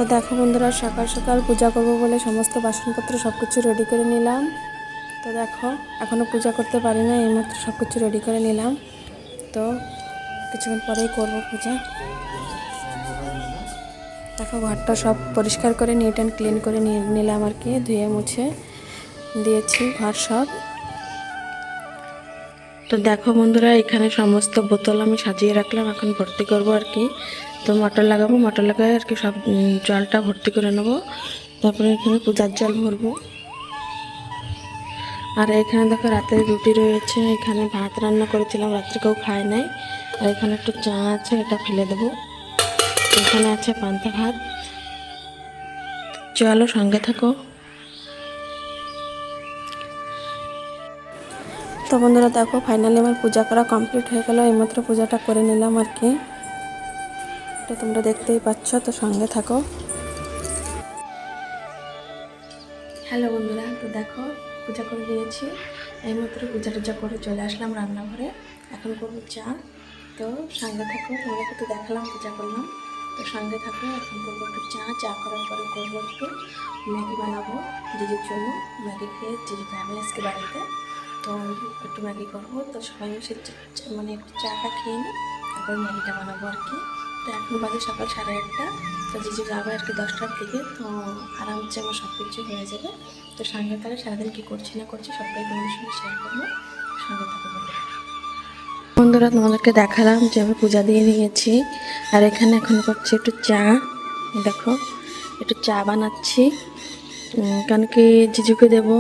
তো দেখো বন্ধুরা, সকাল সকাল পূজা করবো বলে সমস্ত বাসনপত্র সব কিছু রেডি করে নিলাম। তো দেখো, এখনও পূজা করতে পারি না, এইমাত্র সব কিছু রেডি করে নিলাম। তো কিছুক্ষণ পরেই করব পূজা। দেখো, ঘরটা সব পরিষ্কার করে নিট অ্যান্ড ক্লিন করে নিলাম আর কি, ধুয়ে মুছে দিয়েছি ঘর সব। তো দেখো বন্ধুরা, এখানে সমস্ত বোতল আমি সাজিয়ে রাখলাম, এখন ভর্তি করব আর কি। তো মোটর লাগাবো, মোটর লাগাই আর কি সব জলটা ভর্তি করে নেবো। তারপরে এখানে পূজার জল ভরবো। আর এখানে দেখো রাতে রুটি রয়েছে, এখানে ভাত রান্না করেছিলাম, রাত্রে কেউ খায় নাই। আর এখানে একটু চা আছে, এটা ফেলে দেবো। এখানে আছে পান্তা ভাত। চলো সঙ্গে থাকো। তো বন্ধুরা দেখো, ফাইনালি আমার পূজা করা কমপ্লিট হয়ে গেল। এইমাত্র পূজাটা করে নিলাম আর কি, তো তোমরা দেখতেই পাচ্ছ, তো সঙ্গে থাকো। হ্যালো বন্ধুরা, তো দেখো পূজা করে নিয়েছি। এইমাত্র পূজা টুজা করে চলে আসলাম রান্নাঘরে, এখন করবো চা। তো সঙ্গে থাকো, তোমাদেরকে তো দেখালাম পূজা করলাম, তো সঙ্গে থাকো। এখন করবো একটু চা। চা করার পরে করবো একটু ম্যাগি বানাবো জিজুর জন্য। ম্যাগি খেয়ে জিজু যাবে আজকে বাড়িতে, তো একটু ম্যাগি করবো। তো সবাই মিশে মানে একটু চাটা খেয়ে নিই, তারপর ম্যাগিটা বানাবো আর কি। তো এখন বাজে সকাল 8:30। তো জিজু যাবে আর কি 10টার দিকে, তো আরামসে আমার সব কিছু হয়ে যাবে। তো সঙ্গে তাহলে সারাদিন কী করছি না করছি সবটাই তোমাদের সঙ্গে শেয়ার করবো, সঙ্গে থাকো বন্ধুরা। তোমাদেরকে দেখালাম যে আমি পূজা দিয়ে নিয়েছি, আর এখানে এখন করছি একটু চা। দেখো, একটু চা বানাচ্ছি, কেন কি জিজুকে দেবো,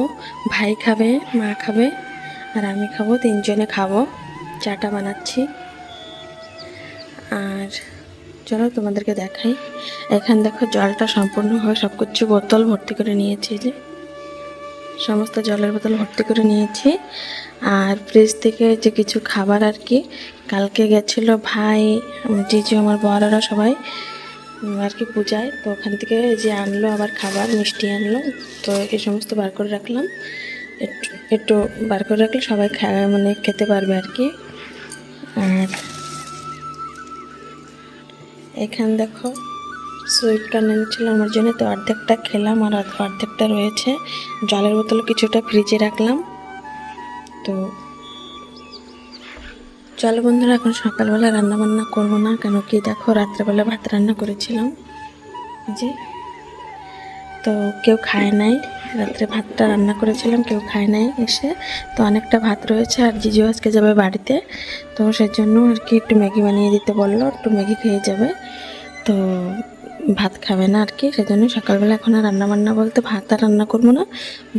ভাই খাবে, মা খাবে, আর আমি খাবো, 3জনে খাবো। চাটা বানাচ্ছি। আর চলো তোমাদেরকে দেখাই। এখানে দেখো জলটা সম্পূর্ণভাবে সব কিছু বোতল ভর্তি করে নিয়েছি, যে সমস্ত জলের বোতল ভর্তি করে নিয়েছি। আর ফ্রিজ থেকে যে কিছু খাবার আর কি, কালকে গেছিলো ভাই, জিজু, আমার বড়রা সবাই আর কি পূজায়, তো ওখান থেকে যে আনলো আবার খাবার, মিষ্টি আনলো। তো এই সমস্ত বার করে রাখলাম, একটু একটু বার করে রাখলে সবাই মানে খেতে পারবে আর কি। আর এখানে দেখো সুইট কর্ন এনেছিল আমার জন্য, তো অর্ধেকটা খেলাম আর অর্ধেকটা রয়েছে। জলের বোতল কিছুটা ফ্রিজে রাখলাম। তো চলো বন্ধুরা, এখন সকালবেলা রান্না বান্না করবো না, কেন কি দেখো রাত্রেবেলা ভাত রান্না করেছিলাম যে, তো কেউ খায় নাই। রাত্রে ভাতটা রান্না করেছিলাম, কেউ খায় নাই এসে, তো অনেকটা ভাত রয়েছে। আর জিজু আজকে যাবে বাড়িতে, তো সেজন্য আর কি একটু ম্যাগি বানিয়ে দিতে বললো, একটু ম্যাগি খেয়ে যাবে, তো ভাত খাবে না আর কি। সেজন্য সকালবেলা এখন আর রান্নাবান্না বলতে ভাত আর রান্না করবো না।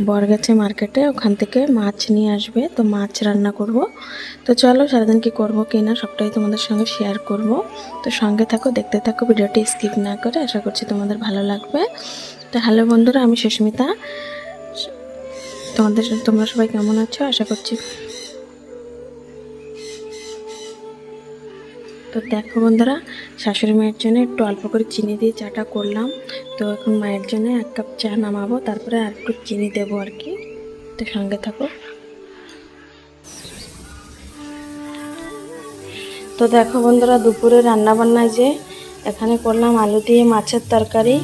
বর গেছে মার্কেটে, ওখান থেকে মাছ নিয়ে আসবে, তো মাছ রান্না করব। তো চলো সারাদিন কী করবো কি না সবটাই তোমাদের সঙ্গে শেয়ার করব। তো সঙ্গে থাকো, দেখতে থাকো, ভিডিওটি স্কিপ না করে। আশা করছি তোমাদের ভালো লাগবে। তো হ্যালো বন্ধুরা, আমি সুস্মিতা। তোমরা সবাই কেমন আছো আশা করছি। তো দেখো বন্ধুরা, শাশুড়ি মায়ের জন্য একটু অল্প করে চিনি দিয়ে চাটা করলাম। তো এখন মায়ের জন্য 1 কাপ চা নামাবো, তারপরে আর একটু চিনি দেবো আর কি। তো সঙ্গে থাকো। তো দেখো বন্ধুরা, দুপুরে রান্নাবান্নায় যে এখানে করলাম আলু দিয়ে মাছের তরকারি।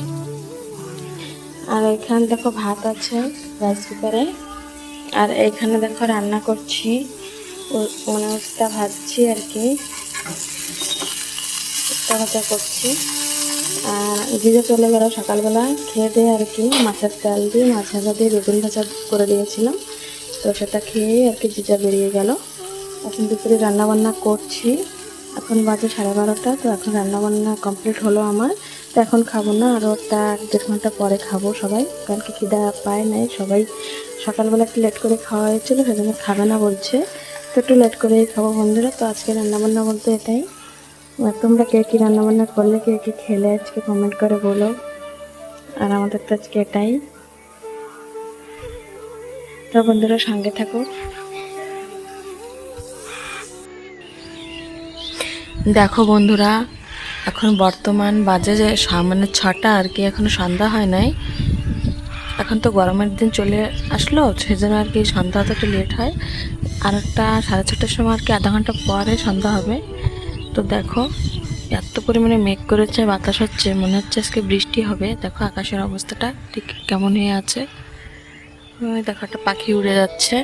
আর এখানে দেখো ভাত আছে রাইস কুকারে। আর এইখানে দেখো রান্না করছি, মানে উস্তা ভাজছি আর কি, উস্তা ভাজা করছি। আর জিজে চলে গেল সকালবেলা খেয়ে দিয়ে আর কি, মাছের তেল দিয়ে মাছ ভাজা দিয়ে বেগুন ভাজা করে দিয়েছিলাম, তো সেটা খেয়ে আর কি জিজা বেরিয়ে গেল। এখন দুপুরে রান্নাবান্না করছি, এখন বাজে 12:30। তো এখন রান্নাবান্না কমপ্লিট হলো আমার। তো এখন খাবো না, আরও 1-1.5 ঘন্টা পরে খাবো সবাই, কারণ কি খিদা পায় নাই সবাই। সকালবেলা একটু লেট করে খাওয়া হয়েছিলো, সেজন্য খাবে না বলছে, তো একটু লেট করেই খাবো বন্ধুরা। তো আজকে রান্নাবান্না বলতে এটাই। আর তোমরা কে কী রান্নাবান্না করলে, কে কী খেলে আজকে কমেন্ট করে বলো। আর আমাদের তো আজকে এটাই। তো বন্ধুরা সঙ্গে থাকো। দেখো বন্ধুরা, এখন বর্তমান বাজে যে মানে 6টা আর কি, এখনও সন্ধ্যা হয় নাই। এখন তো গরমের দিন চলে আসলো, সেজন্য আর কি সন্ধ্যা তো একটু লেট হয়। আর একটা 6:30টার সময় আর কি, আধা ঘন্টা পরে সন্ধ্যা হবে। তো দেখো এত পরিমাণে মেঘ করেছে, বাতাস হচ্ছে, মনে হচ্ছে আজকে বৃষ্টি হবে। দেখো আকাশের অবস্থাটা ঠিক কেমন হয়ে আছে। ওই দেখো একটা পাখি উড়ে যাচ্ছে।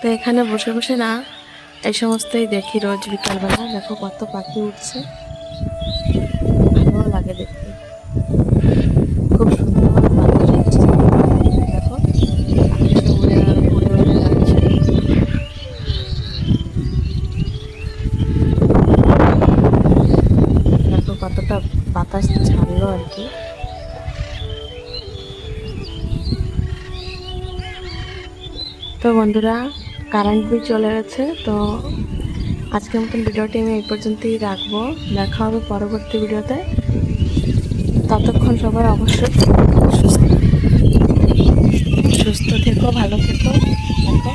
তো এখানে বসে বসে না এই সমস্তই দেখি রোজ বিকালবেলা। দেখো কত পাখি উঠছে, ভালো লাগে দেখতে, খুব সুন্দর বাতাস হচ্ছে। দেখো আকাশে উড়ে উড়ে উড়ে যাচ্ছে। দেখো কতটা বাতাস ছাড়লো আর কি। তো বন্ধুরা, কারেন্ট বিল চলে গেছে। তো আজকের মতন ভিডিওটি আমি এই পর্যন্তই রাখবো। দেখা হবে পরবর্তী ভিডিওতে। ততক্ষণ সবাই অবশ্যই সুস্থ থেকো, ভালো থেকো। দেখো